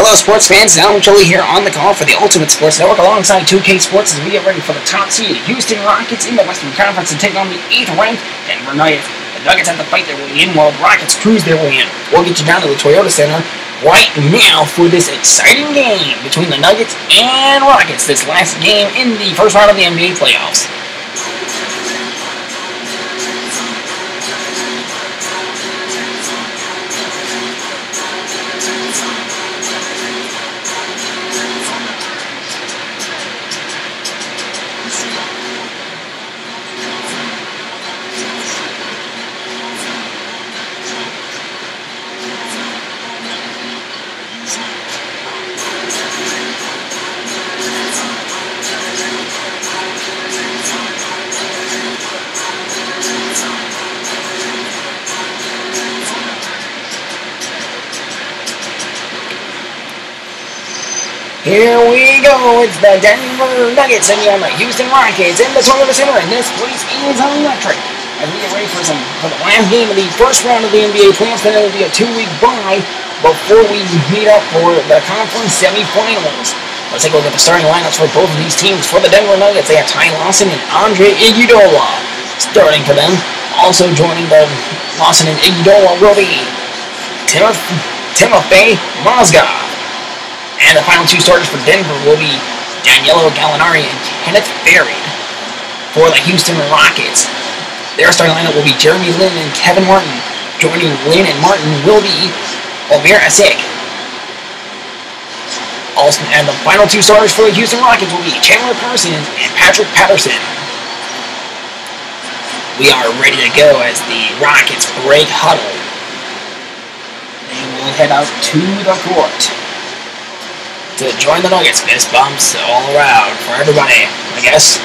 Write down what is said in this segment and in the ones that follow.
Hello sports fans, now I'm Joey here on the call for the Ultimate Sports Network alongside 2K Sports as we get ready for the top seed Houston Rockets in the Western Conference to take on the 8th ranked Denver Nuggets. The Nuggets have to fight their way in while the Rockets cruise their way in. We'll get you down to the Toyota Center right now for this exciting game between the Nuggets and Rockets, this last game in the first round of the NBA playoffs. Here we go, it's the Denver Nuggets and the Houston Rockets in the Toyota Center, and this place is electric. As we get ready for the last game of the first round of the NBA playoffs, then it will be a 2-week bye before we meet up for the conference semifinals. Let's take a look at the starting lineups for both of these teams. For the Denver Nuggets, they have Ty Lawson and Andre Iguodala starting for them. Also joining the Lawson and Iguodala will be Timofey Mozgov. And the final two starters for Denver will be Danilo Gallinari and Kenneth Faried. For the Houston Rockets, their starting lineup will be Jeremy Lin and Kevin Martin. Joining Lin and Martin will be Omer Asik. Also, and the final two starters for the Houston Rockets will be Chandler Parsons and Patrick Patterson. We are ready to go as the Rockets break huddle. They will head out to the court to join the Nuggets. Fist bumps all around for everybody, I guess.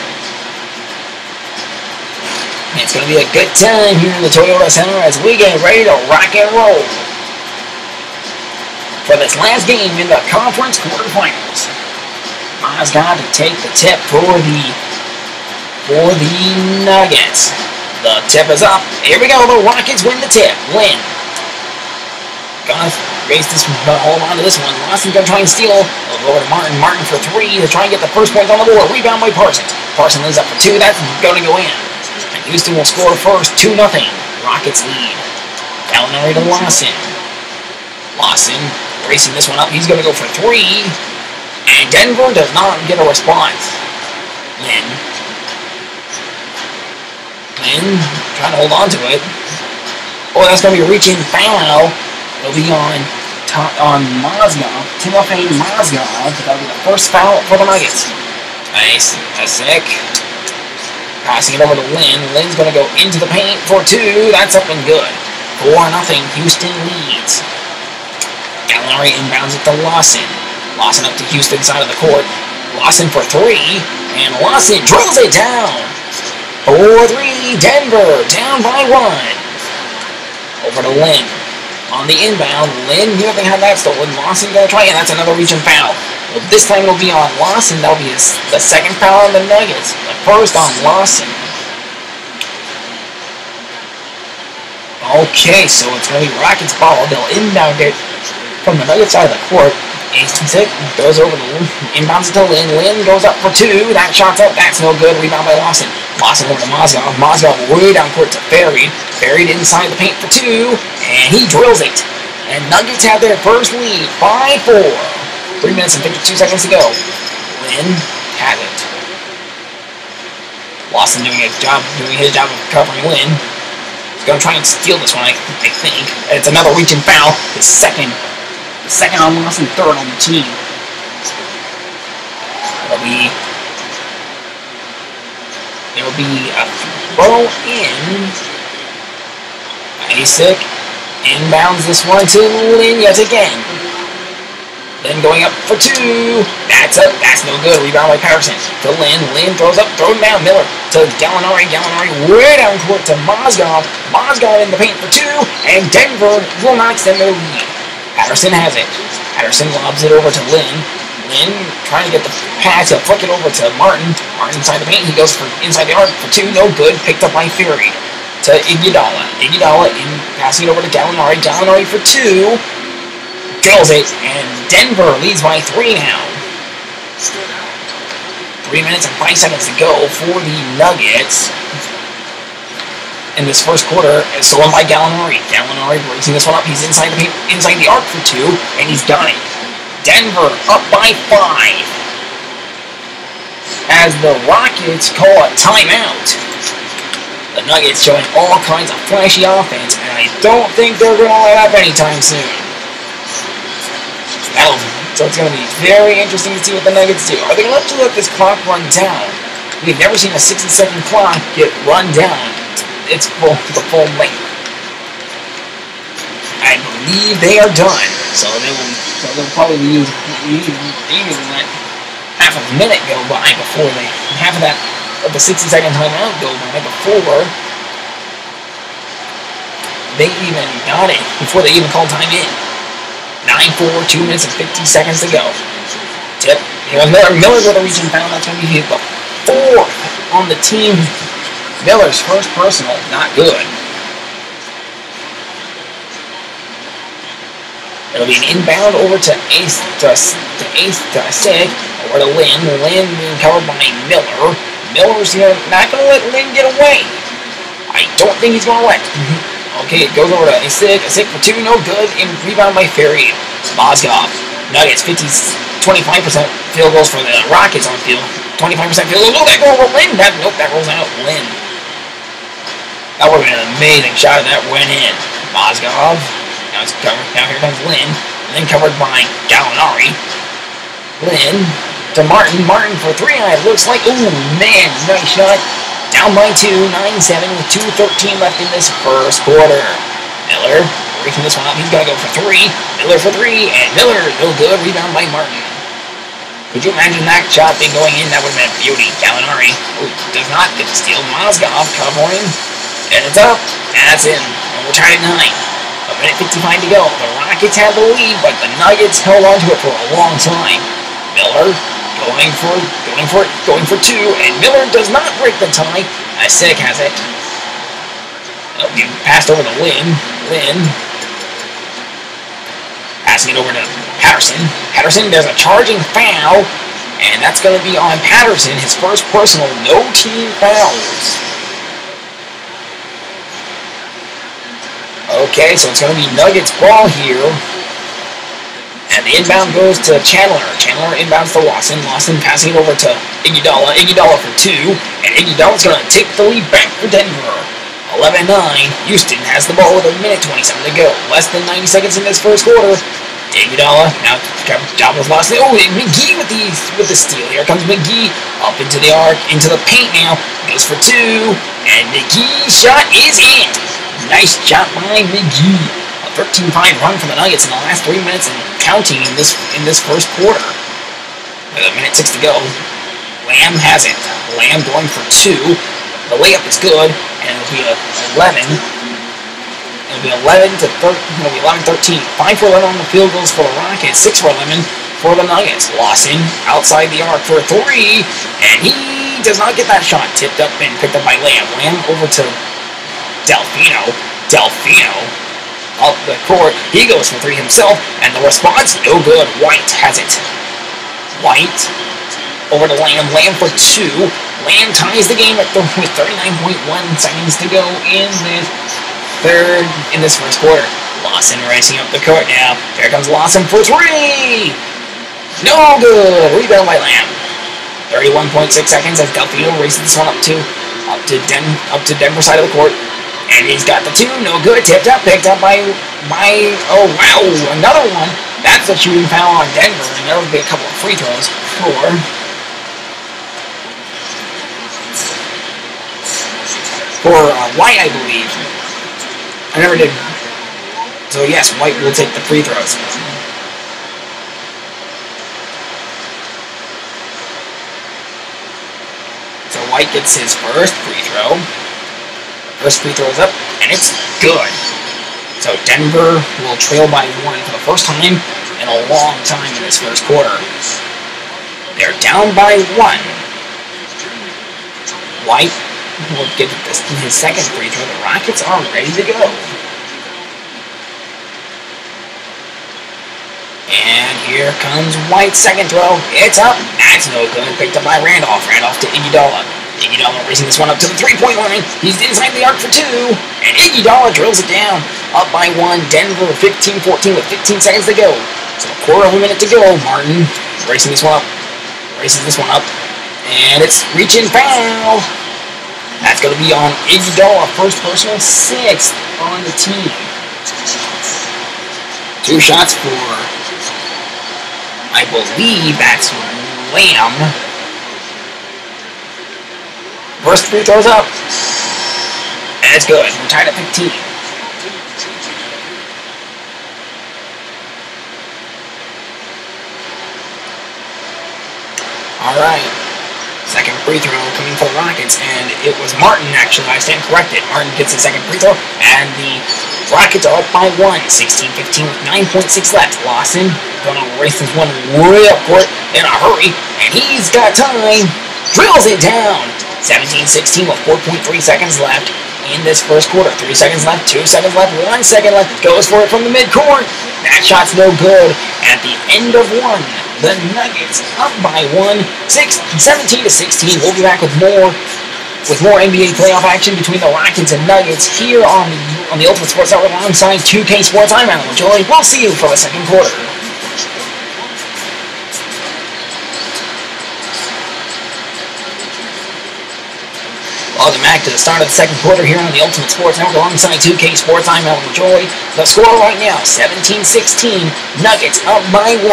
It's going to be a good time here in the Toyota Center as we get ready to rock and roll for this last game in the conference quarterfinals. Mozgov to take the tip for the Nuggets. The tip is up. Here we go. The Rockets win the tip. Win. Gonna race this, hold on to this one. Lawson's gonna try and steal. We'll go over to Martin. Martin for three to try and get the first point on the board. Rebound by Parsons. Parsons lays up for two. That's gonna go in. And Houston will score first, 2-0. Rockets lead. Gallinari to Lawson. Lawson racing this one up. He's gonna go for three. And Denver does not get a response. Lin trying to hold on to it. Oh, that's gonna be a reach-in foul. It'll be on Mozgov, Timofey Mozgov. That'll be the first foul for the Nuggets. Nice, Asik. Passing it over to Lin. Lin's going to go into the paint for two. That's up and good. 4-0. Houston leads. Gallinari inbounds it to Lawson. Lawson up to Houston side of the court. Lawson for three. And Lawson drills it down. 4-3. Denver down by 1. Over to Lin. On the inbound, Lin nearly had that stolen. Lawson going to try, and that's another reach and foul. Well, this time it'll be on Lawson. That'll be the second foul on the Nuggets. The first on Lawson. Okay, so it's going to be Rockets ball. They'll inbound it from the Nuggets side of the court. Asik goes over to Lin, inbounds it to Lin. Lin goes up for two. That shot's up. That's no good. Rebound by Lawson. Lawson over to Mozgov. Mozgov way down court to Faried. Faried inside the paint for two. And he drills it. And Nuggets have their first lead. 5-4. 3 minutes and 52 seconds to go. Lin has it. Lawson doing his job of covering Lin. He's going to try and steal this one, I think. And it's another reach and foul. The second on Lawson, third on the team. It'll be a throw in. Asik inbounds this one to Lin yet again. Then going up for two. That's up. That's no good. Rebound by Patterson to Lin. Lin throws up, throws down. Miller to Gallinari. Gallinari way down court to Mozgov. Mozgov in the paint for two. And Denver will not extend their lead. Patterson has it. Patterson lobs it over to Lin. Lin trying to get the pass. He'll flick it over to Martin. Martin inside the paint. He goes for inside the arc for two. No good. Picked up by Faried. To Iguodala. Iguodala in passing it over to Gallinari. Gallinari for two. drills it, and Denver leads by 3 now. 3 minutes and 5 seconds to go for the Nuggets. In this first quarter, is stolen by Gallinari. Gallinari breaking this one up. He's inside the arc for 2, and he's got it. Denver up by 5. As the Rockets call a timeout. The Nuggets showing all kinds of flashy offense, and I don't think they're going to let up anytime soon. So it's going to be very interesting to see what the Nuggets do. Are they going to let this clock run down? We've never seen a 60-second clock get run down. It's the full length. I believe they are done. So they'll probably use let half a minute go by before half of the 60-second timeout go by before they even got it, before they even called time in. 9-4, 2 minutes and 50 seconds to go. Tip. Here goes Miller. Miller's with a reach and foul. That's going to be the 4th on the team. Miller's first personal. Not good. It'll be an inbound over to Sig, over to Lynn. Lynn being covered by Miller. Miller's not going to let Lynn get away. I don't think he's going to let. Okay, it goes over to Sig. Sig for 2, no good. And rebound by Ferry. Mozgov. Nuggets, 25% field goals for the Rockets on field. 25% field goals. Oh, that goes over Lynn. Nope, that rolls out. Lynn. That would have been an amazing shot if that went in. Mozgov. Now it's covered. Now here comes Lynn. Lynn covered by Gallinari. Lynn to Martin. Martin for 3. And it looks like, ooh, man, nice shot. Down by 2, 9-7 with 2:13 left in this first quarter. Miller breaking this one up. He's got to go for 3. Miller for 3, and Miller, no good. Rebound by Martin. Could you imagine that shot being going in? That would have been a beauty. Gallinari does not get the steal. Mozgov covering, and it's up. And that's in. And we're tied at 9. A minute 55 to go. The Rockets had the lead, but the Nuggets held on to it for a long time. Miller going for 2, and Miller does not break the tie. Sig has it. It'll be passed over to Lynn. Lynn passing it over to Patterson. Patterson, there's a charging foul, and that's going to be on Patterson, his first personal. No team fouls. Okay, so it's going to be Nuggets ball here. And the inbound goes to Chandler. Chandler inbounds to Lawson. Lawson passing it over to Iguodala. Iguodala for 2. And Iguodala's going to take the lead back for Denver. 11-9. Houston has the ball with a minute 27 to go. Less than 90 seconds in this first quarter. Iguodala now job was lost. Oh, McGee with the steal. Here comes McGee up into the arc, into the paint now. Goes for 2. And McGee's shot is in. Nice shot by McGee. 13-5 run for the Nuggets in the last 3 minutes and counting in this first quarter. With a minute 6 to go. Lamb has it. Lamb going for 2. The layup is good, and it'll be 11. It'll be 11 to 13. It'll be 11-13. 5 for 11 on the field goals for the Rockets. 6 for 11 for the Nuggets. Lawson outside the arc for 3, and he does not get that shot. Tipped up and picked up by Lamb. Lamb over to Delfino. Delfino up the court. He goes for 3 himself, and the response, no good. White has it. White over to Lamb. Lamb for 2. Lamb ties the game with 39.1 seconds to go in this first quarter. Lawson racing up the court now. Here comes Lawson for 3. No good. Rebound by Lamb. 31.6 seconds as Delfino races this one up to Denver side of the court. And he's got the 2, no good, tipped up, picked up by, oh wow, another one. That's a shooting foul on Denver, and there will be a couple of free throws for White, I believe. I never did. So yes, White will take the free throws. So White gets his first free throw. First free throw is up, and it's good. So Denver will trail by 1 for the first time in a long time in this first quarter. They're down by 1. White will get his second free throw. The Rockets are ready to go. here comes White's second throw. It's up. That's no good. Picked up by Randolph. Randolph to Iguodala. Iguodala racing this one up to the three-point line. He's inside the arc for two. And Iguodala drills it down. Up by one. Denver 15-14 with 15 seconds to go. So a quarter of a minute to go. Martin racing this one up. Races this one up. And it's reaching foul. That's going to be on Iguodala. First personal, 6th on the team. 2 shots for, I believe that's Lamb. First free throws up. That's good. We're tied at 15. Alright. Second free throw coming for the Rockets, and it was Martin, actually. I stand corrected. Martin gets the second free throw, and the Rockets are up by 1. 16-15 with 9.6 left. Lawson going to race this one way up court in a hurry, and he's got time. Drills it down. 17-16 with 4.3 seconds left in this first quarter. 3 seconds left, 2 seconds left, 1 second left. Goes for it from the midcourt. That shot's no good. At the end of one, the Nuggets up by 1, 17-16. We'll be back with more NBA playoff action between the Rockets and Nuggets here on the Ultimate Sports Network alongside 2K Sports. I'm Alan Joy. We'll see you for the second quarter. Welcome back to the start of the second quarter here on the Ultimate Sports Network alongside 2K Sports. I'm Alan Joy. The score right now, 17-16. Nuggets up by 1.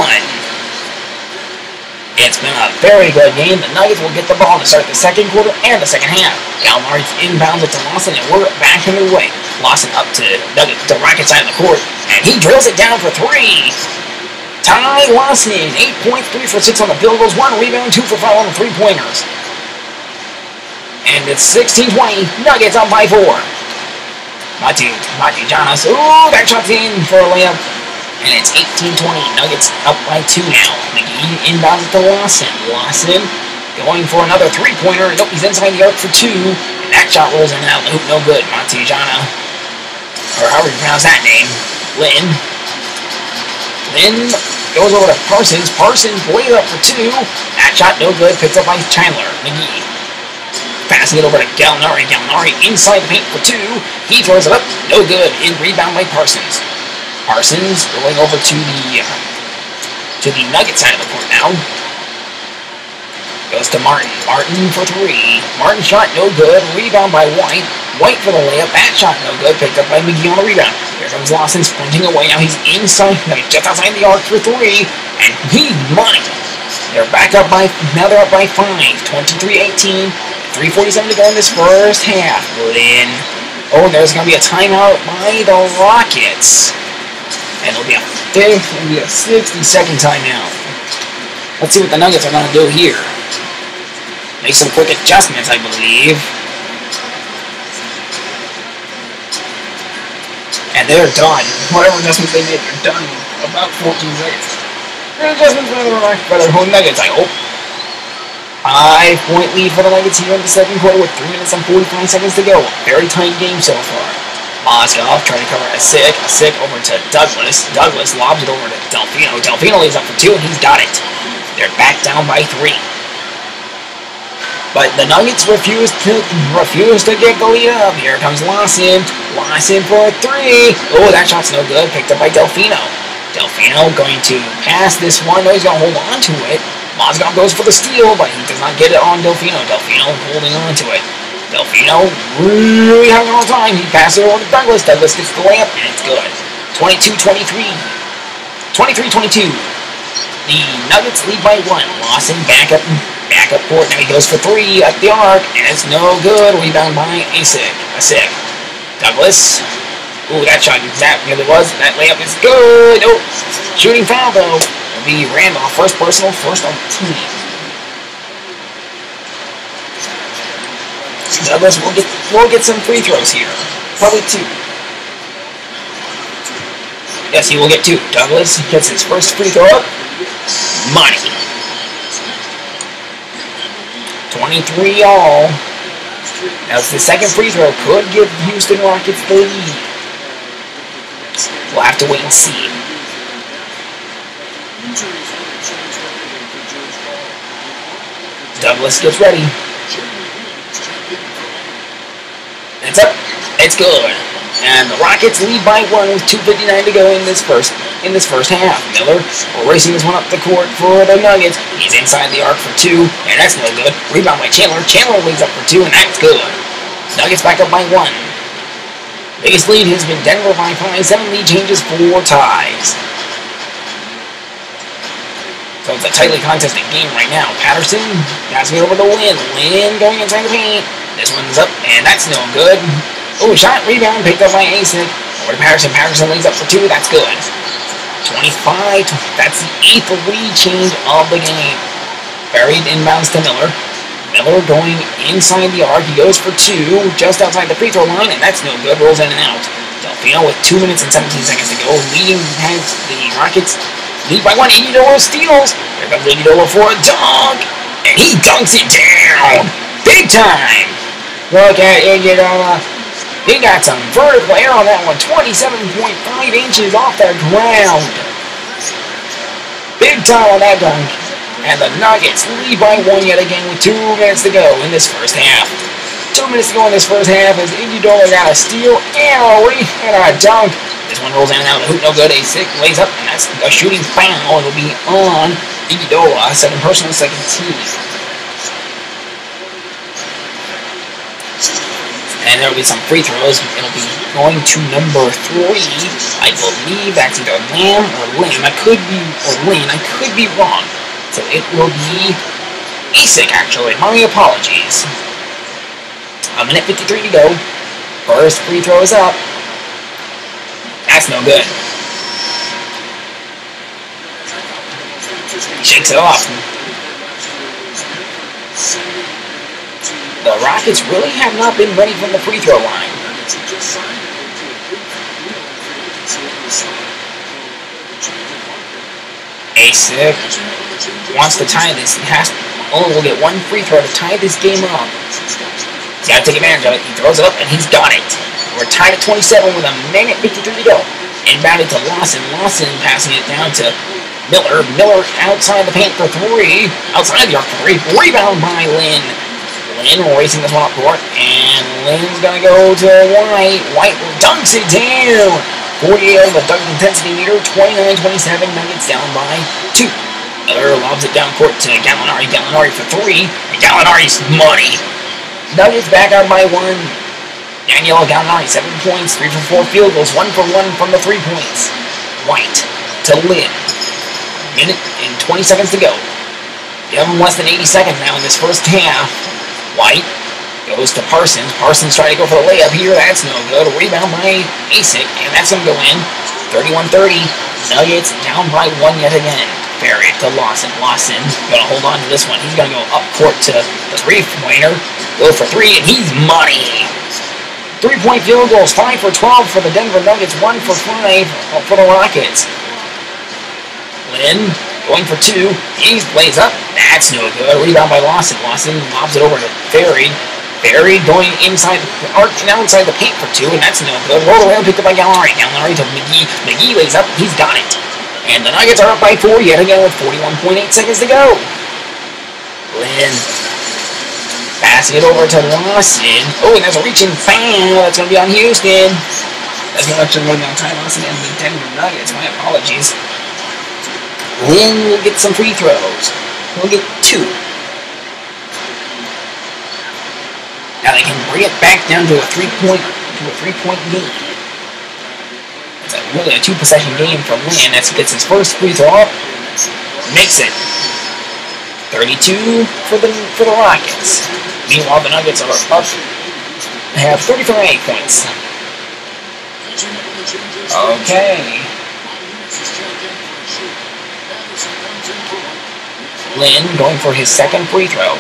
It's been a very good game. The Nuggets will get the ball to start the second quarter and the second half. Gallinari's inbounds it to Lawson, and we're back in the way. Lawson up to the Rockets side of the court, and he drills it down for 3. Ty Lawson, 8 points, 3 for 6 on the field goals, 1 rebound, 2 for 5 on the three-pointers. And it's 16-20. Nuggets up by 4. Mati Jonas. Ooh, that shot's in for a layup. And it's 18-20. Nuggets up by 2 now. McGee inbounds it to Lawson. Lawson going for another three-pointer. Nope, he's inside the arc for 2. And that shot rolls in and out. Nope, no good. Matijana, or however you pronounce that name. Lynn goes over to Parsons. Parsons lays up for 2. That shot no good. Picked up by Chandler. McGee passing it over to Gallinari. Gallinari inside the paint for 2. He throws it up. No good. In rebound by Parsons. Parsons going over to the Nugget side of the court now. Goes to Martin. Martin for 3. Martin shot no good. Rebound by White. White for the layup. That shot no good. Picked up by McGee on the rebound. Here comes Lawson sprinting away. Now he's inside. Now he's just outside the arc for 3. And he's money. They're back up by, now they're up by 5. 23-18. 3:47 to go in this first half. Lynn. Oh, there's going to be a timeout by the Rockets. And it'll be a 60-second timeout. Let's see what the Nuggets are going to do here. Make some quick adjustments, I believe. And they're done. Whatever adjustments they made, they're done in about 14 seconds. They're adjustments by the Nuggets, I hope. 5-point lead for the Nuggets here in the second quarter with 3 minutes and 45 seconds to go. Very tight game so far. Mozgov trying to cover a sick over to Douglas. Douglas lobs it over to Delfino. Delfino leaves up for 2, and he's got it. They're back down by 3. But the Nuggets refuse to get the lead up. Here comes Lawson. Lawson for 3. Oh, that shot's no good. Picked up by Delfino. Delfino going to pass this one. No, he's going to hold on to it. Mozgov goes for the steal, but he does not get it on Delfino. Delfino holding on to it. Delfino really having a hard time. He passes it over to Douglas. Douglas gets the layup, and it's good. 22-23. 23-22. The Nuggets lead by 1. Lawson back up court. Now he goes for 3 at the arc, and it's no good. Rebound by Asik. Douglas. Ooh, that shot, that really was. That layup is good. Oh, shooting foul, though. It'll be Randolph. First personal, first on the team. Douglas will get some free throws here. Probably 2. Yes, he will get 2. Douglas gets his first free throw up. Money. 23 all. That's the second free throw. Could give Houston Rockets the lead. We'll have to wait and see. Douglas gets ready. It's up. It's good. And the Rockets lead by 1 with 2:59 to go in this first half. Miller racing this one up the court for the Nuggets. He's inside the arc for 2, and that's no good. Rebound by Chandler. Chandler leads up for 2, and that's good. Nuggets back up by 1. Biggest lead has been Denver by 5. 7 lead changes, 4 ties. So it's a tightly contested game right now. Patterson passing it over to Lynn. Lynn going inside the paint. This one's up, and that's no good. Oh, shot, rebound, picked up by Asic. Over to Patterson. Patterson leads up for 2. That's good. 25. That's the 8th lead change of the game. Buried inbounds to Miller. Miller going inside the arc. He goes for 2, just outside the free throw line, and that's no good. Rolls in and out. Delfino with 2 minutes and 17 seconds to go. Leading has the Rockets lead by 1. Iguodala steals. Here comes Iguodala for a dunk, and he dunks it down. Big time. Look at Iguodala. He got some vertical air on that one. 27.5 inches off the ground. Big time on that dunk. And the Nuggets lead by 1 yet again with 2 minutes to go in this first half. 2 minutes to go in this first half as Iguodala got a steal and a dunk. This one rolls in and out. The hoop no good. A6 lays up, and that's a shooting foul. It'll be on Iguodala. Second personal, second team. And there will be some free throws. It'll be going to number 3. I believe that's either Lamb or Lynn. I could be wrong. So it will be Asic, actually. My apologies. A minute 53 to go. First free throw is up. That's no good. Shakes it off. The Rockets really have not been ready from the free throw line. Asic wants to tie this. He only will get 1 free throw to tie this game up. He's got to take advantage of it. He throws it up, and he's got it. We're tied at 27 with a minute 53 to go. Inbounded to Lawson. Lawson passing it down to Miller. Miller outside the paint for 3. Outside the arc for 3. Rebound by Lynn. Lynn racing this one up court, and Lynn's going to go to White. White dunks it down. 48 on the dunk intensity meter. 29-27. Nuggets down by 2. Miller lobs it down court to Gallinari. Gallinari for 3. And Gallinari's money. Nuggets back out by 1. Daniel Gallinari, 7 points, 3 for 4 field goals, 1 for 1 from the 3 points. White to Lynn. Minute and 20 seconds to go. We have less than 80 seconds now in this first half. White goes to Parsons. Parsons trying to go for the layup here. That's no good. Rebound by Asic, and that's going to go in. 31-30. Nuggets down by 1 yet again. Barrett to Lawson. Lawson going to hold on to this one. He's going to go up court to the 3-pointer. Go for 3, and he's money. 3-point field goals, 5 for 12 for the Denver Nuggets, 1 for 5 for the Rockets. Lynn going for 2. He plays up. That's no good. Rebound by Lawson. Lawson lobs it over to Ferry. Ferry going inside the arc and outside the paint for 2, and that's no good. Roll around, picked up by Gallinari. Gallinari to McGee. McGee lays up. He's got it. And the Nuggets are up by 4 yet again with 41.8 seconds to go. Lynn passing it over to Lawson. Oh, and there's a reaching foul. That's going to be on Houston. That's actually going to be on Ty Lawson and the Denver Nuggets. My apologies. Lynn will get some free throws. He'll get 2. Now they can bring it back down to a 3-point game. It's really a 2-possession game for Lynn. That gets his first free throw up. Makes it 32 for the Rockets. Meanwhile, the Nuggets are up. They have 35 points. Okay. Lynn going for his second free throw.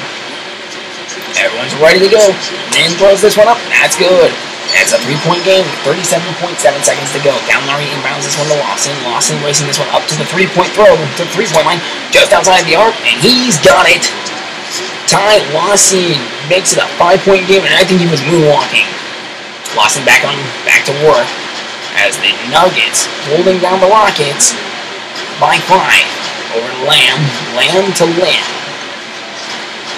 Everyone's ready to go. Lynn throws this one up. That's good. That's a 3-point game with 37.7 seconds to go. Gallinari inbounds this one to Lawson. Lawson racing this one up to the 3-point throw, to the 3-point line, just outside the arc, and he's got it. Ty Lawson makes it a 5-point game, and I think he was moonwalking. Lawson back to work as the Nuggets holding down the Rockets by 5. Over to Lamb. Lamb to Lynn.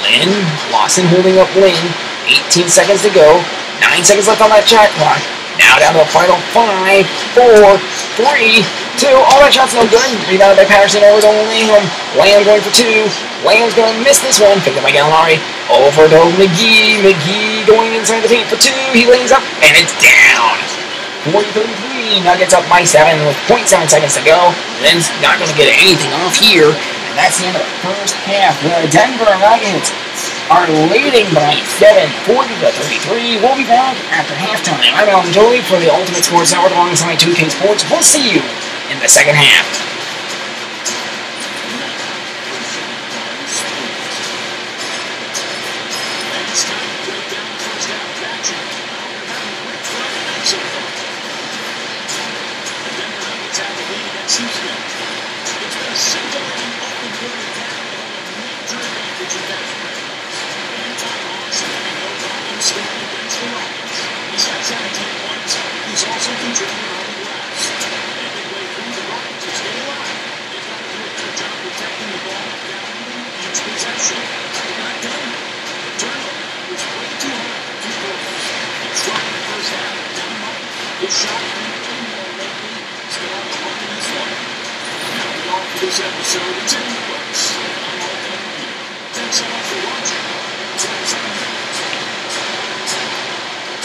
Lynn. Lawson holding up Lynn. 18 seconds to go. 9 seconds left on that shot clock. Now down to the final 5, 4, 3, 2. All that shot's no good. Rebounded by Patterson over to Lamb. Lamb going for 2. Lamb's going to miss this one. Picked up by Gallinari. Over to McGee. McGee going inside the paint for 2. He lays up, and it's down. 40-33. Nuggets up by 7 with 0.7 seconds to go. Lynn's not going to get anything off here. And that's the end of the first half. The Denver Nuggets are leading by 7, 40-33. We'll be back after halftime. I'm Alan Joey for the Ultimate Sports Network alongside 2K Sports. We'll see you in the second half.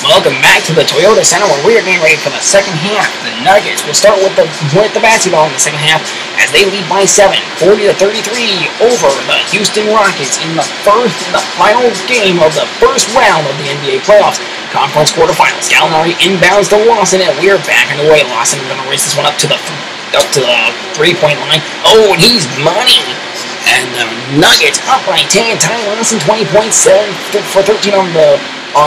Welcome back to the Toyota Center where we are getting ready for the second half. The Nuggets will start with the basketball in the second half as they lead by 7, 40-33 over the Houston Rockets in the final game of the first round of the NBA playoffs. Conference quarterfinals. Gallinari inbounds to Lawson, and we're back underway. Lawson going to race this one up to the 3-point line. Oh, and he's money. And the Nuggets up by 10. Ty Lawson 20 points, 7 for 13 on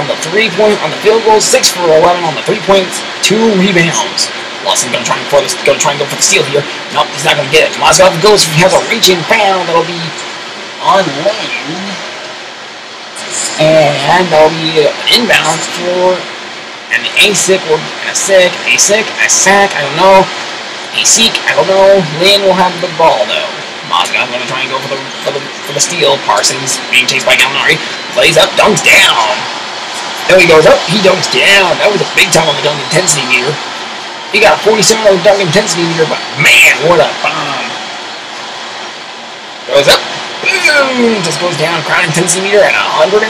the 3-point on the field goal, 6 for 11 on the 3 points, 2 rebounds. Lawson going to try and go for the steal here. Nope, he's not going to get it. Mozgov goes. He has a reaching foul that'll be on Lane. And that'll be an inbound for an ASIC or a sack, I don't know. I don't know. Lynn will have the ball though. Mozgov going to try and go for the steal. Parsons being chased by Gallinari. Lays up, dunks down. There he goes up, he dunks down. That was a big time on the dunk intensity meter. He got a 47 on the dunk intensity meter, but man, what a bomb. Goes up, boom, just goes down. Crowd intensity meter at 106.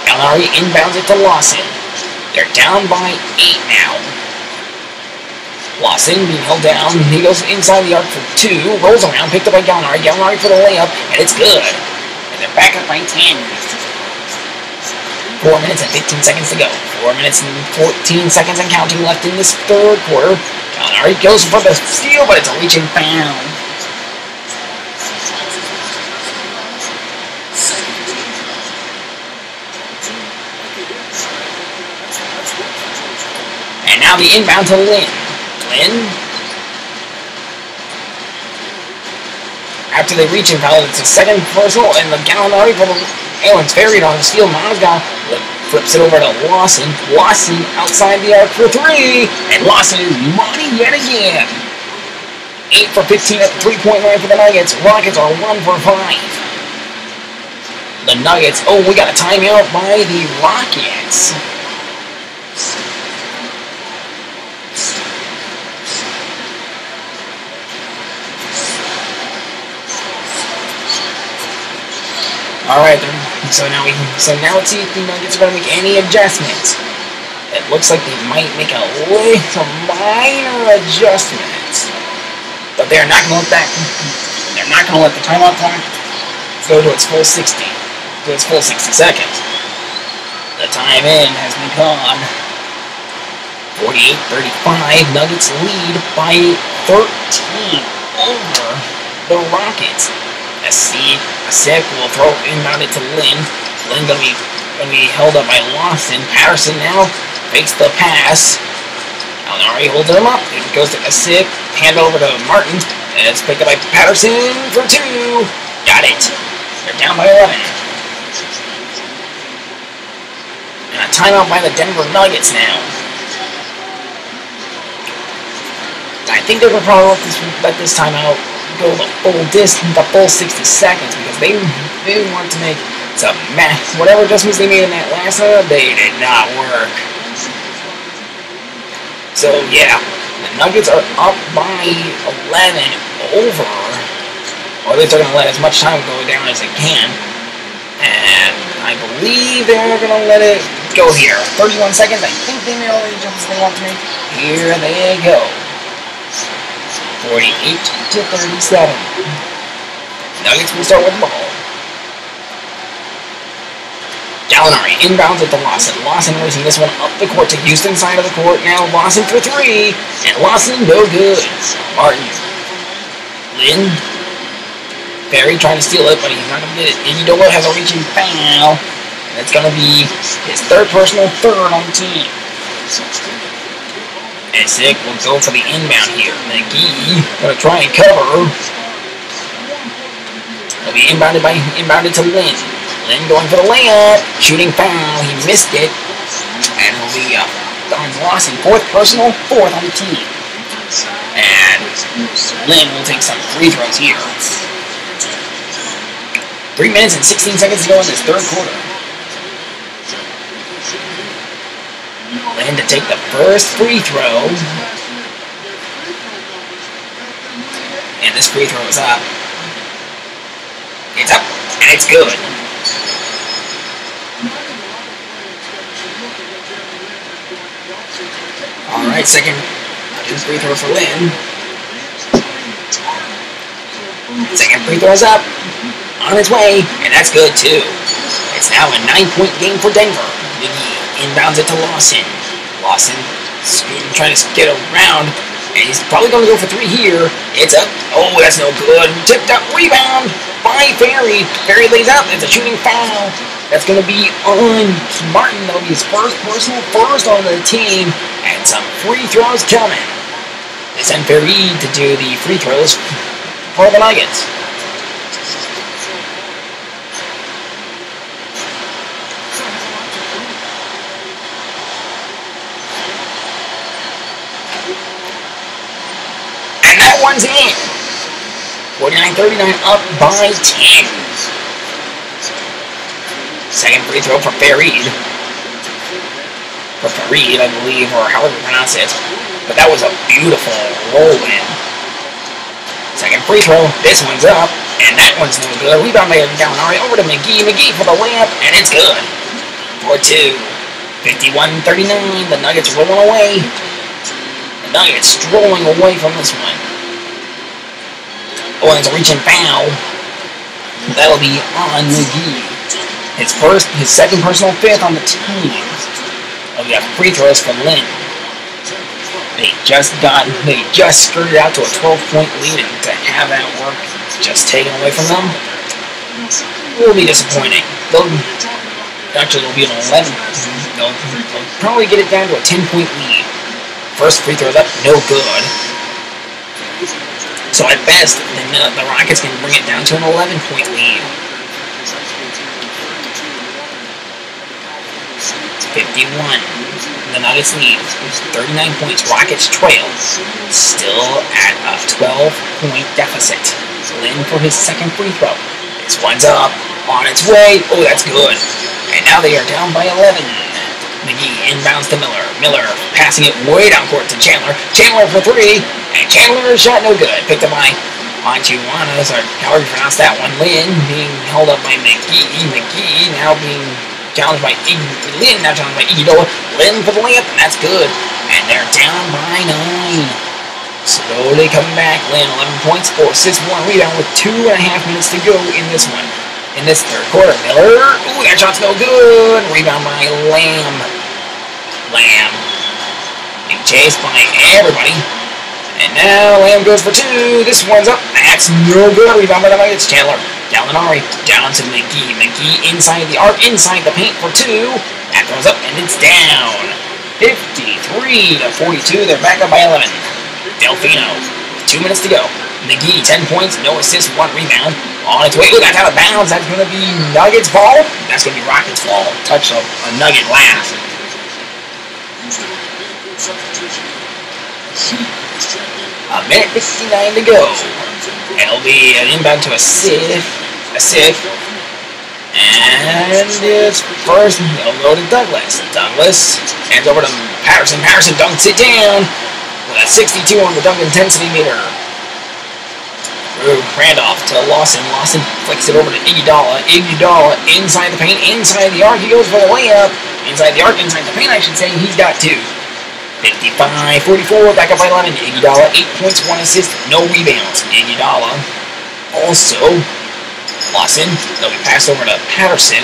Gallinari inbounds it to Lawson. They're down by 8 now. Lawson being held down. He goes inside the arc for 2, rolls around, picked up by Gallinari. Gallinari for the layup, and it's good. And they're back up by 10. 4 minutes and 15 seconds to go. 4 minutes and 14 seconds and counting left in this third quarter. Gallinari goes for the steal, but it's a reaching foul. And now the inbound to Lynn. After they reach and foul, it's a second personal, and the Gallinari for the Allen's buried on the steal. Mozgov flips it over to Lawson. Lawson outside the arc for 3, and Lawson is money yet again. 8 for 15 at the 3-point line for the Nuggets. Rockets are 1 for 5. The Nuggets. Oh, we got a timeout by the Rockets. Alright, so now let's see if the Nuggets are going to make any adjustments. It looks like they might make a little minor adjustments. But they're not going to let the timeout clock go to its full 60. To its full 60 seconds. The time in has been gone. 48-35. Nuggets lead by 13 over the Rockets. A sec will throw inbound it to Lynn. Lynn gonna be held up by Lawson. Patterson now fakes the pass. Gallinari holds him up. It goes to a sick. Hand over to Martin. And it's picked up by Patterson for 2. Got it. They're down by 11. And a timeout by the Denver Nuggets now. think they're gonna probably let this timeout go the full 60 seconds because they want to make some whatever adjustments they made in that last round, they did not work. So yeah, the Nuggets are up by 11 over, or at least they're gonna let as much time go down as they can, and I believe they're gonna let it go here. 31 seconds. I think they made all the adjustments they want to make. Here they go. 48-37. Nuggets will start with the ball. Gallinari inbounds it to Lawson. Lawson racing this one up the court to Houston's side of the court. Now Lawson for three. And Lawson no good. Martin. Lynn. Barry trying to steal it, but he's not going to get it. Iguodala has a reaching foul. That's going to be his third personal, third on the team. Esick will go for the inbound here. McGee going to try and cover. He'll be inbounded to Lynn. Lynn going for the layup. Shooting foul. He missed it. And he'll be on Lawson. Fourth personal, fourth on the team. And Lynn will take some free throws here. 3 minutes and 16 seconds to go in this third quarter. Lynn to take the first free throw. And this free throw is up. It's up, and it's good. Alright, second free throw for Lynn. Second free throw is up. On its way, and that's good too. It's now a 9-point game for Denver. McGee inbounds it to Lawson. Lawson trying to get around, and he's probably going to go for three here. It's up. Oh, that's no good. Tipped up. Rebound by Ferry. Ferry lays out. It's a shooting foul. That's going to be on Martin. That'll be his first personal first on the team, and some free throws coming. They send Ferry to do the free throws for the Nuggets. One's in. 49-39 up by 10. Second free throw for Fareed. For Fareed, I believe, or however you pronounce it. But that was a beautiful roll-in. Second free throw. This one's up, and that one's no good. Rebound by Gallinari over to McGee. McGee for the layup, and it's good. 4-2. 51-39. The Nuggets rolling away. The Nuggets strolling away from this one. Oh, and it's a reaching foul. That'll be on McGee. His second personal fifth on the team. Oh, we got free throws for Lynn. They just skirted out to a 12-point lead, and to have that work just taken away from them will be disappointing. They'll be an 11. They'll probably get it down to a 10-point lead. First free throws up, no good. So at best, the Rockets can bring it down to an 11-point lead. It's 51. The Nuggets lead. 39 points. Rockets trail. Still at a 12-point deficit. Lynn for his second free throw. This one's up. On its way. Oh, that's good. And now they are down by 11. McGee inbounds to Miller. Miller passing it way down court to Chandler. Chandler for three. And Chandler's shot no good. Picked up by Montuanas, or however you pronounce that one. Lynn being held up by McGee. McGee now being challenged by Lynn, now challenged by Iguodala. Lynn for the layup, and that's good. And they're down by 9. Slowly coming back. Lynn, 11 points, 4 assists, 1 rebound with 2.5 minutes to go in this one. In this third quarter, Miller, ooh, that shot's no good. Rebound by Lamb. Being chased by everybody. And now Lamb goes for 2. This one's up. That's no good. Rebound by the Nuggets. Chandler. Gallinari down to McGee. McGee inside the arc, inside the paint for 2. That goes up and it's down. 53-42. They're back up by 11. Delfino. 2 minutes to go. McGee, 10 points, no assists, 1 rebound. On its way. Ooh, that's out of bounds. That's going to be Nuggets' ball. That's going to be Rockets' ball. Touch a Nugget last. A minute 59 to go. It'll be an inbound to a sixth. And it's first, it'll go to Douglas. Douglas hands over to Patterson. Patterson dunks it down with a 62 on the dunk intensity meter. Randolph to Lawson. Lawson flicks it over to Iguodala. Iguodala inside the paint, inside the arc. He goes for the layup. Inside the arc, inside the paint, I should say. He's got 2. 55-44, back up by 11. Iguodala, 8 points, 1 assist, no rebounds. Iguodala also. Lawson, they'll be passed over to Patterson.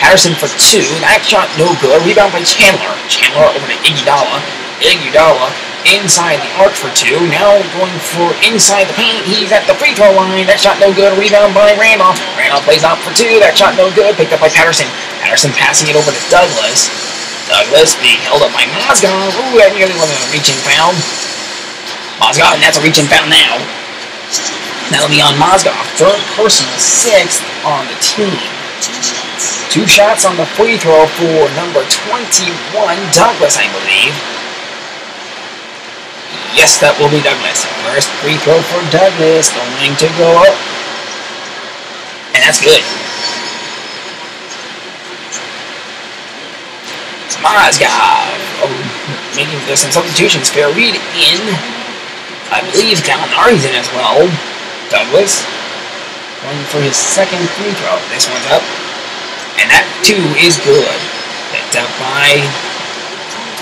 Patterson for 2. That shot no good. Rebound by Chandler. Chandler over to Iguodala. Iguodala inside the arc for 2. Now going for inside the paint. He's at the free throw line. That shot no good. Rebound by Randolph. Randolph plays out for 2. That shot no good. Picked up by Patterson. Patterson passing it over to Douglas. Douglas being held up by Mozgov. Ooh, that nearly was a reaching foul. Mozgov, and that's a reaching foul now. That'll be on Mozgov. 3rd personal, 6th on the team. 2 shots on the free throw for number 21, Douglas, I believe. Yes, that will be Douglas. First free throw for Douglas. Going to go up. And that's good. Mozgov making some substitutions. Fair read in. I believe Gallinari's in as well. Douglas going for his 2nd free throw. This one's up. And that, too, is good. Picked up by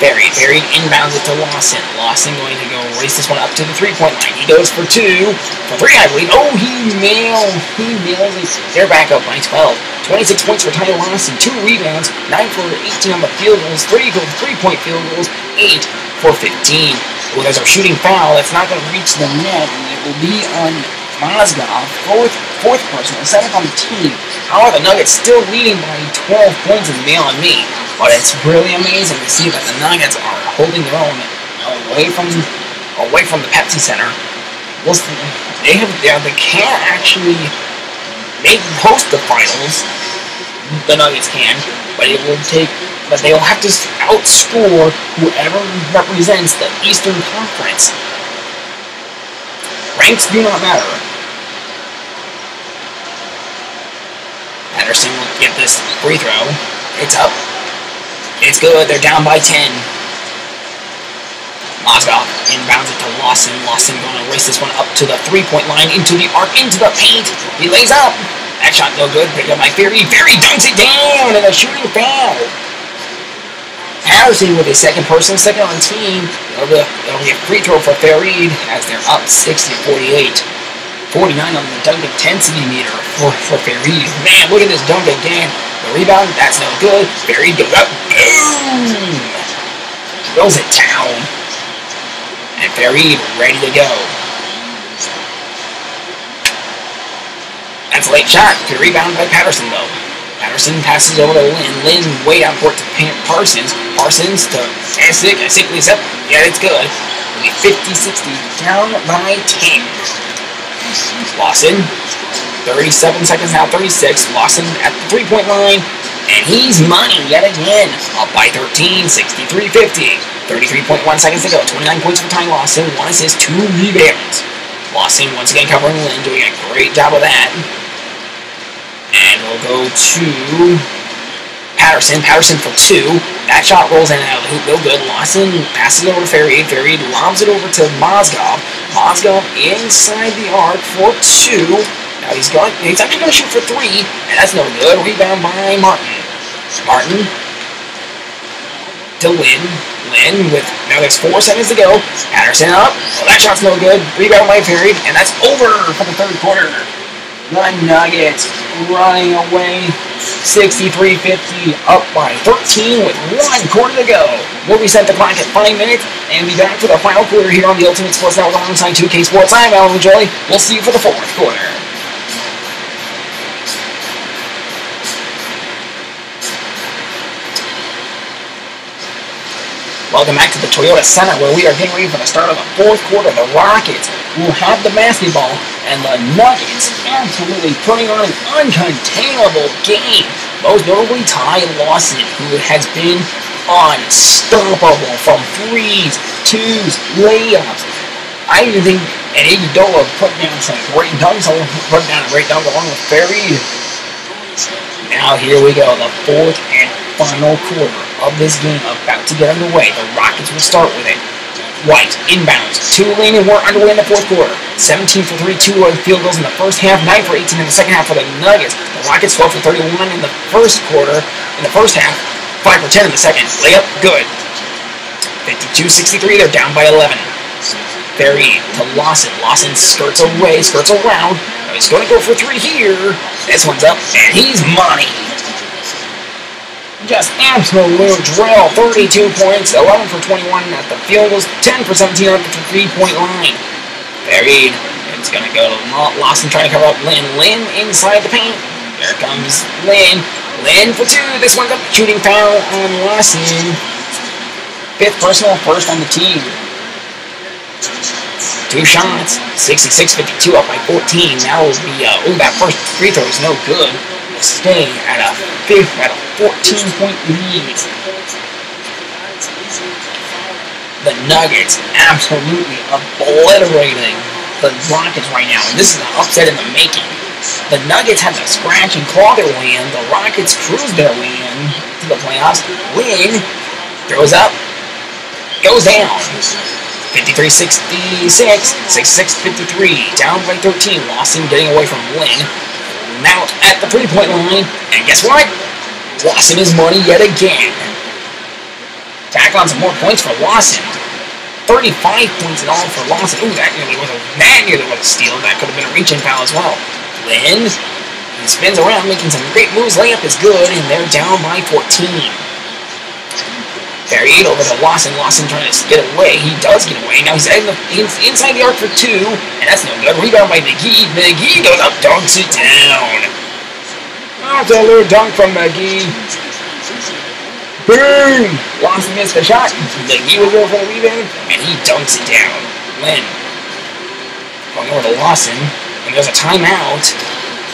Berry. Berry inbounds it to Lawson. Lawson going to go race this one up to the 3-point line. He goes for 2. For 3, I believe. Oh, he nails it. They're back up by 12. 26 points for Ty Lawson. 2 rebounds. 9 for 18 on the field goals. 3 for 3-point field goals. 8 for 15. Well, there's a shooting foul. That's not going to reach the net. And it will be on Mozgov. 4th personal. 7th on the team. However, the Nuggets still leading by 12 points is beyond me. But it's really amazing to see that the Nuggets are holding their own away from the Pepsi Center. They can't actually host the finals. The Nuggets can, but they'll have to outscore whoever represents the Eastern Conference. Ranks do not matter. Patterson will get this free throw. It's up. It's good. They're down by 10. Mozgov inbounds it to Lawson. Lawson going to race this one up to the 3-point line, into the arc, into the paint. He lays up. That shot no good. Picked up by Ferry. Ferry dunks it down and a shooting foul. Patterson with his 2nd personal, 2nd on the team. It'll be a free throw for Ferry as they're up 60-48. 49 on the dunk intensity meter for Ferry. Man, look at this dunk again. The rebound, that's no good. Ferry goes up. Boom! Throws it down. And Ferry ready to go. That's a late shot. Good rebound by Patterson, though. Patterson passes over to Lynn. Lynn way down court to Parsons. Parsons to Asic. Asic leads up. Yeah, it's good. It'll be 50-60. Down by 10. Lawson. 37 seconds now, 36. Lawson at the 3-point line. And he's money yet again. Up by 13, 63-50. 33.1 seconds to go. 29 points for Ty Lawson. 1 assist, 2 rebounds. Lawson once again covering Lynn, doing a great job of that. And we'll go to Patterson. Patterson for 2. That shot rolls in and out of the hoop. No good. Lawson passes it over to Ferry. Ferry lobs it over to Mozgov. Mozgov inside the arc for 2. Now he's actually going to shoot for 3. And that's no good. Rebound by Martin. Martin to Lynn. Lynn with, now there's 4 seconds to go. Patterson up. Well, that shot's no good. Rebound by Ferry. And that's over for the 3rd quarter. The Nuggets running away 63-50, up by 13 with 1 quarter to go. We'll reset the clock at 5 minutes and be back for the final quarter here on the Ultimate Sports Network alongside 2K Sports. I'm Alan Joy. We'll see you for the 4th quarter. Welcome back to the Toyota Center, where we are getting ready for the start of the 4th quarter. The Rockets will have the basketball, and the Nuggets absolutely putting on an uncontainable game. Most notably, Ty Lawson, who has been unstoppable from threes, twos, layups. I even think an Iguodala put down some great dunks. Put down a great dunk along with Farid. Now here we go, the fourth and final quarter of this game about to get underway. The Rockets will start with it. White inbounds. Tulane, and we're underway in the fourth quarter. 17 for 3, 2 field goals in the first half, 9 for 18 in the second half for the Nuggets. The Rockets 12 for 31 in the first quarter, in the first half, 5 for 10 in the second. Layup, good. 52-63, they're down by 11. Farid to Lawson. Lawson skirts away, skirts around. He's going to go for 3 here. This one's up, and he's money. Just absolute drill. 32 points, 11 for 21 at the field goals, 10 for 17 at the 3-point line. Farid, it's going to go to Lawson trying to cover up Lynn. Lynn inside the paint. Here comes Lynn. Lynn for 2. This one's up. Shooting foul on Lawson. 5th personal, first on the team. 2 shots. 66-52 up by 14. That will be, that first free throw is no good. We'll stay at a 14-point lead. The Nuggets absolutely obliterating the Rockets right now, and this is an upset in the making. The Nuggets had to scratch and claw their way in. The Rockets cruised their way in to the playoffs. Lynn throws up, goes down. 53-66, 66-53, down by 13. Lawson getting away from Lynn. Mount at the 3-point line, and guess what? Lawson is money yet again. Tack on some more points for Lawson. 35 points in all for Lawson. Ooh, that nearly was a steal. That could have been a reach-in foul as well. Lynn, he spins around, making some great moves. Layup is good, and they're down by 14. Farid over to Lawson. Lawson trying to get away. He does get away. Now he's inside the arc for 2, and that's no good. Rebound by McGee. McGee goes up, dunks it down. That's a little dunk from McGee. Boom! Lawson missed the shot. McGee was over for the rebound, and he dunks it down. Lynn going over to Lawson, and there's a timeout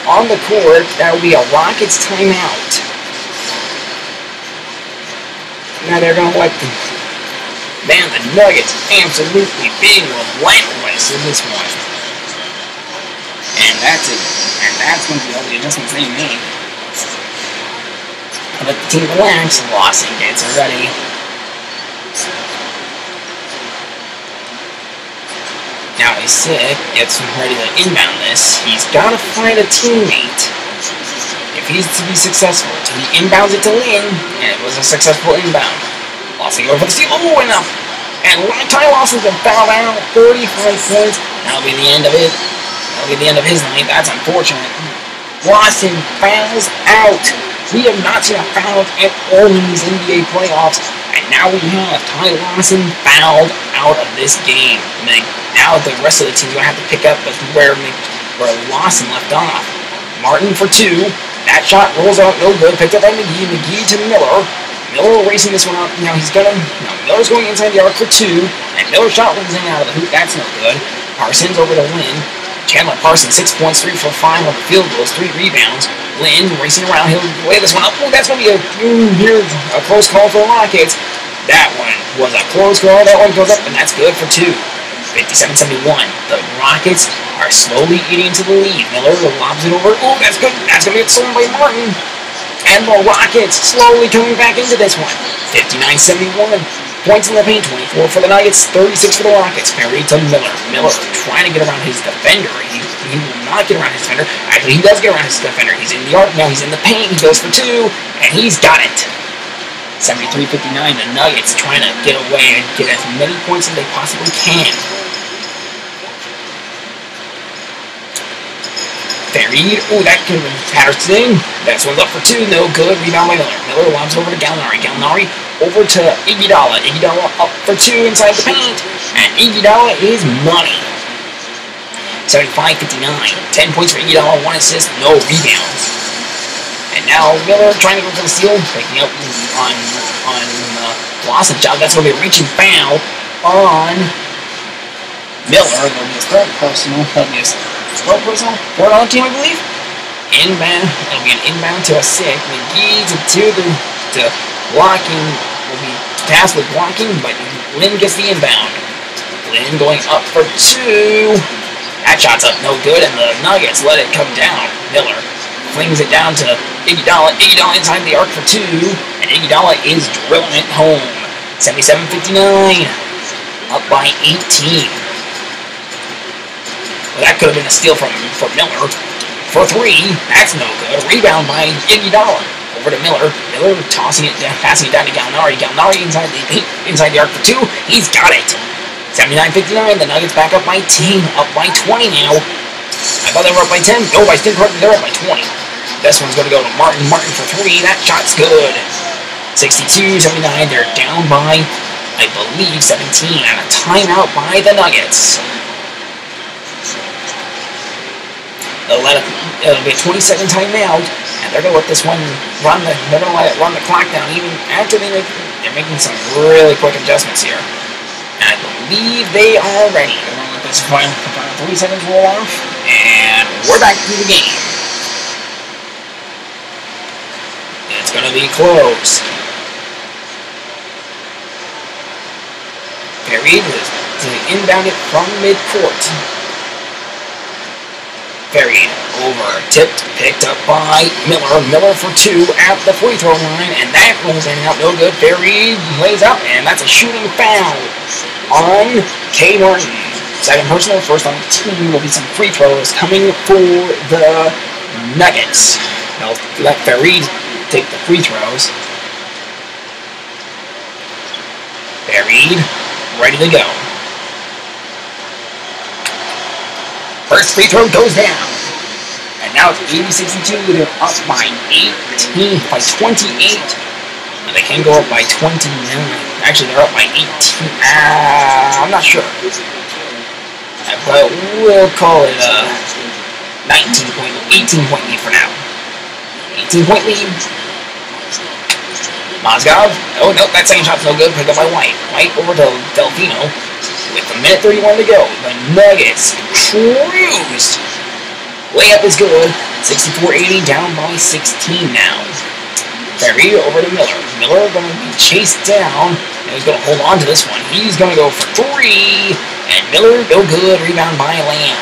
on the court. That will be a Rockets timeout. Now they're going to let the Nuggets absolutely being relentless in this one. And that's it. And that's going to be all the adjustments they make. Let the team relax. Lawson gets ready. Now he's sick, gets ready to inbound this. He's got to find a teammate if he's to be successful. So he inbounds it to Lynn, and it was a successful inbound. Lawson goes for the steal. Oh, enough. And Ty Lawson's been fouled out. 35 points. That'll be the end of it. That'll be the end of his night. That's unfortunate. Lawson fouls out. We have not seen a foul at all in these NBA playoffs. And now we have Ty Lawson fouled out of this game. Now the rest of the team's going to have to pick up where Lawson left off. Martin for 2. That shot rolls out no good. Picked up by McGee. McGee to Miller. Miller racing this one up. Now Miller's going inside the arc for 2. And Miller's shot rolls in out of the hoop. That's no good. Parsons over to Lynn. Chandler Parsons, 6 points, 3 for 5 on the field goals, 3 rebounds. Lynn racing around. He'll lay this one up. Oh, that's going to be a close call for the Rockets. That one was a close call. That one goes up, and that's good for 2. 57-71. The Rockets are slowly eating into the lead. Miller lobs it over. Oh, that's good. That's going to get stolen by Martin. And the Rockets slowly coming back into this one. 59-71. Points in the paint. 24 for the Nuggets. 36 for the Rockets. Farid to Miller. Miller trying to get around his defender. He will not get around his defender. Actually, he does get around his defender. He's in the arc now. He's in the paint. He goes for 2. And he's got it. 73-59. The Nuggets trying to get away and get as many points as they possibly can. Farid, oh, that could have been Patterson. That one's up for 2, no good. Rebound by Miller. Miller lobs over to Gallinari. Gallinari over to Iguodala. Iguodala up for 2 inside the paint. And Iguodala is money. 75-59. 10 points for Iguodala, 1 assist, no rebounds. And now Miller trying to go for the steal, picking up on Lawson's job. That's going to be a reaching foul on Miller. There'll be his third personal. Third on team, I believe. Inbound. It'll be an inbound to a 6. McGee to blocking will be tasked with blocking, but Lynn gets the inbound. Lynn going up for 2. That shot's up no good, and the Nuggets let it come down. Miller flings it down to Iguodala. Iguodala inside the arc for 2, and Iguodala is drilling it home. 77-59, up by 18. Well, that could have been a steal from Miller. For 3, that's no good. Rebound by Iguodala. Over to Miller. Miller tossing it down, passing it down to Gallinari. Gallinari inside the arc for 2. He's got it. 79-59. The Nuggets back up by 10. Up by 20 now. I thought they were up by 10. No, by still they're up by 20. This one's going to go to Martin. Martin for 3. That shot's good. 62-79. They're down by, I believe, 17. And a timeout by the Nuggets. It'll be a 20-second timeout, and they're gonna let this one run. They're gonna let it run the clock down even after they're making some really quick adjustments here. And I believe they are ready. They're gonna let this final 3 seconds roll off, and we're back to the game. It's gonna be close. Perry to inbound it from midcourt. Ferried over, tipped, picked up by Miller. Miller for 2 at the free throw line, and that rolls in and out no good. Ferried lays up, and that's a shooting foul on K. Martin. Second personal, first on the team. Will be some free throws coming for the Nuggets. They'll let Ferried take the free throws. Ferried, ready to go. First free throw goes down. And now it's 80-62. They're up by 18, by 28. And they can go up by 29. Actually, they're up by 18. I'm not sure. But we'll call it a 18-point lead for now. 18-point lead. Mozgov. Oh, no, that second shot's no good. Picked up by White. White over to Delfino. With a minute 31 to go, the Nuggets cruised. Layup is good. 64-80, down by 16 now. Ferry over to Miller. Miller going to be chased down. And he's going to hold on to this one. He's going to go for 3. And Miller, no good. Rebound by Lamb.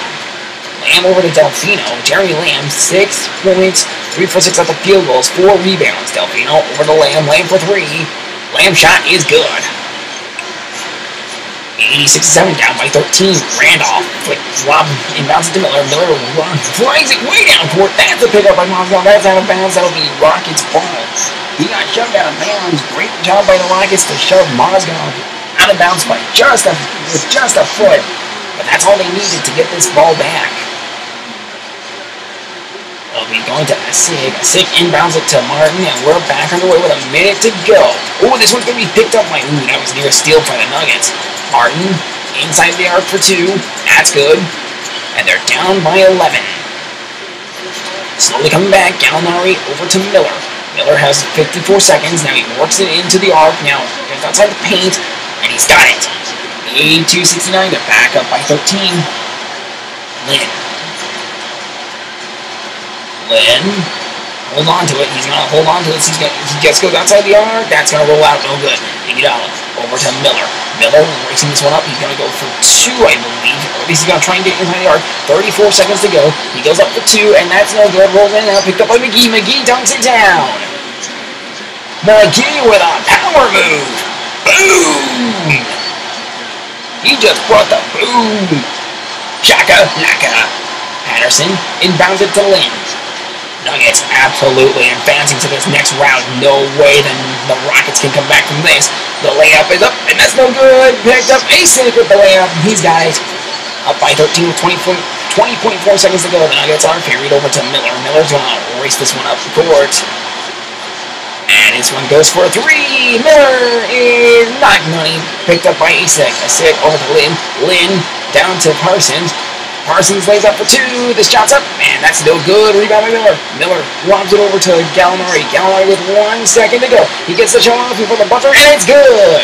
Lamb over to Delfino. Jeremy Lamb, 6 points. 3 for 6 at the field goals. 4 rebounds. Delfino over to Lamb. Lamb for 3. Lamb shot is good. 86-7, down by 13. Randolph flick flop inbounds it to Miller. Miller flies it way down court. That's a pickup by Mozgov. That's out of bounds. That'll be Rockets' ball. He got shoved out of bounds. Great job by the Rockets to shove Mozgov out of bounds by just a foot. But that's all they needed to get this ball back. They'll be going to Asik. Asik inbounds it to Martin, and we're back underway with a minute to go. Oh, this one's going to be picked up by, that was near a steal by the Nuggets. Martin inside the arc for 2. That's good. And they're down by 11. Slowly coming back. Gallinari over to Miller. Miller has 54 seconds. Now he works it into the arc. Now goes outside the paint. And he's got it. 82-69. They're back up by 13. Lynn. Hold on to it. He's going to hold on to it. He just goes outside the arc. That's going to roll out. No good. Iguodala over to Miller. Miller racing this one up. He's going to go for 2, I believe. Or at least he's going to try and get inside the arc. 34 seconds to go. He goes up for 2, and that's no good. Rolls in and out. Picked up by McGee. McGee dunks it down. McGee with a power move. Boom! He just brought the boom. Shaka Laka. Patterson inbounds it to Lynn. Nuggets absolutely advancing to this next round. No way the Rockets can come back from this. The layup is up, and that's no good. Picked up Asik with the layup. He's got it. Up by 13 with 20.4 seconds to go. The Nuggets are carried over to Miller. Miller's going to race this one up the court. And this one goes for a 3. Miller is not money. Picked up by Asik. Asik over to Lynn. Lynn down to Parsons. Parsons lays up for 2. This shot's up, and that's no good. Rebound by Miller. Miller lobs it over to Gallinari. Gallinari with 1 second to go. He gets the shot off before the buzzer, and it's good.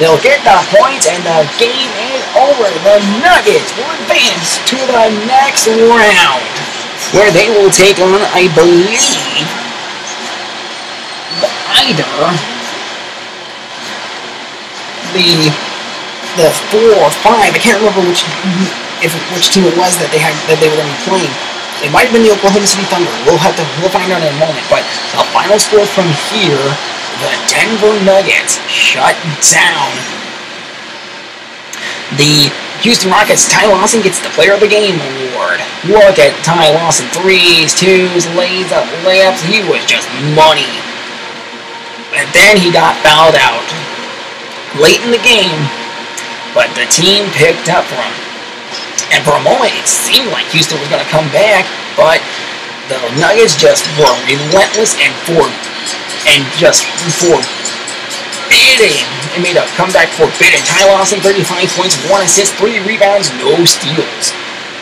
They'll get the points, and the game is over. The Nuggets will advance to the next round, where they will take on, I believe, either the 4 or 5. I can't remember which team it was that they were going to be playing. It might have been the Oklahoma City Thunder. We'll find out in a moment. But the final score from here, the Denver Nuggets shut down the Houston Rockets. Ty Lawson gets the Player of the Game award. Look at Ty Lawson. 3s, 2s, layups. He was just money. And then he got fouled out late in the game, but the team picked up for him. And for a moment, it seemed like Houston was going to come back, but the Nuggets just were relentless and just forbidding. They made a comeback forbidden. Ty Lawson, 35 points, 1 assist, 3 rebounds, no steals.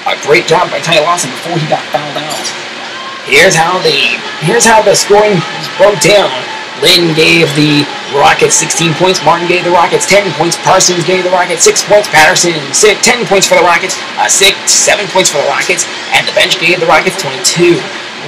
A great job by Ty Lawson before he got fouled out. Here's how the scoring broke down. Lynn gave the Rockets 16 points. Martin gave the Rockets 10 points. Parsons gave the Rockets 6 points. Patterson 10 points for the Rockets. 7 points for the Rockets. And the bench gave the Rockets 22.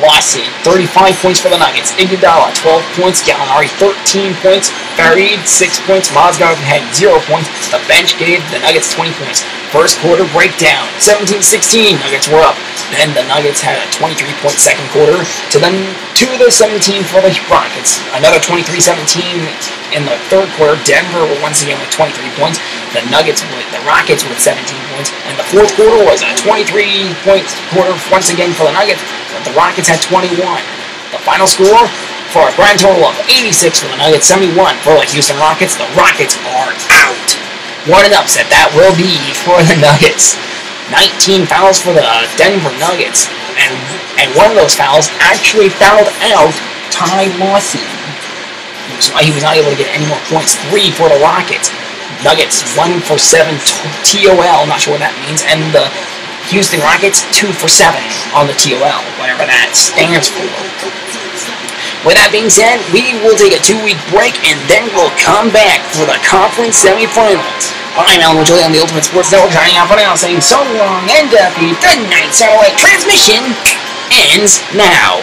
Lawson 35 points for the Nuggets. Iguodala 12 points. Gallinari 13 points. Farid 6 points. Mozgov had 0 points. The bench gave the Nuggets 20 points. First quarter breakdown. 17-16. Nuggets were up. Then the Nuggets had a 23-point second quarter to the 17 for the Rockets. Another 23-17 in the third quarter. Denver were once again with 23 points. The Rockets with 17 points. And the fourth quarter was a 23-point quarter once again for the Nuggets. But the Rockets had 21. The final score for a grand total of 86 for the Nuggets, 71 for the Houston Rockets. The Rockets are out. What an upset that will be for the Nuggets. 19 fouls for the Denver Nuggets, and one of those fouls actually fouled out Ty Lawson. So he was not able to get any more points. 3 for the Rockets. Nuggets 1 for 7 TOL, not sure what that means, and the Houston Rockets 2 for 7 on the TOL, whatever that stands for. With that being said, we will take a 2-week break, and then we'll come back for the conference semifinals. I'm Alan Julie on the Ultimate Sports Network, signing off for now, saying so long and the Night Satellite transmission ends now.